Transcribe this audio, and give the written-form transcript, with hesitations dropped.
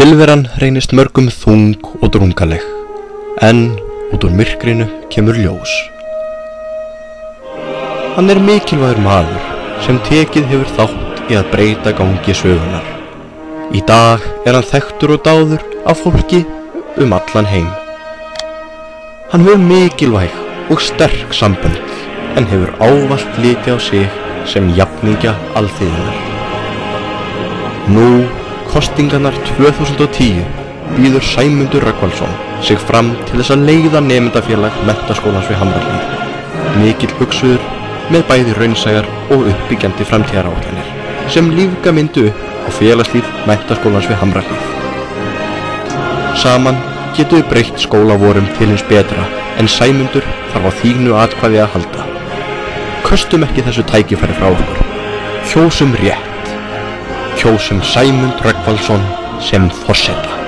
Tilveran reynist mörgum þung og drungaleg, en út úr myrkrinu kemur ljós. Hann er mikilvægur maður sem tekið hefur þátt í að breyta gangi sögunar. Í dag er hann þekktur og dáður af fólki allan heim. Hann hefur mikilvæg og sterk sambönd, en hefur ávallt litið á sig sem jafningja alþýðunnar. Nú, kosningarnar 2010, býður Sæmundur Rögnvaldsson sig fram til þess að leiða nemendafélag Menntaskólans við Hamrahlíð. Mikill hugsuður með bæði raunsæjar og uppbyggjandi framtíðaráætlanir sem lífga myndu upp á félagslíf Menntaskólans við Hamrahlíð. Saman getum við breytt skólavorum til hins betra, en Sæmundur þarf á þínu atkvæði að halda. Köstum ekki þessu tækifæri frá okkur. Kjósum rétt. Kjósum Sæmund Rögnvaldsson sem forseta.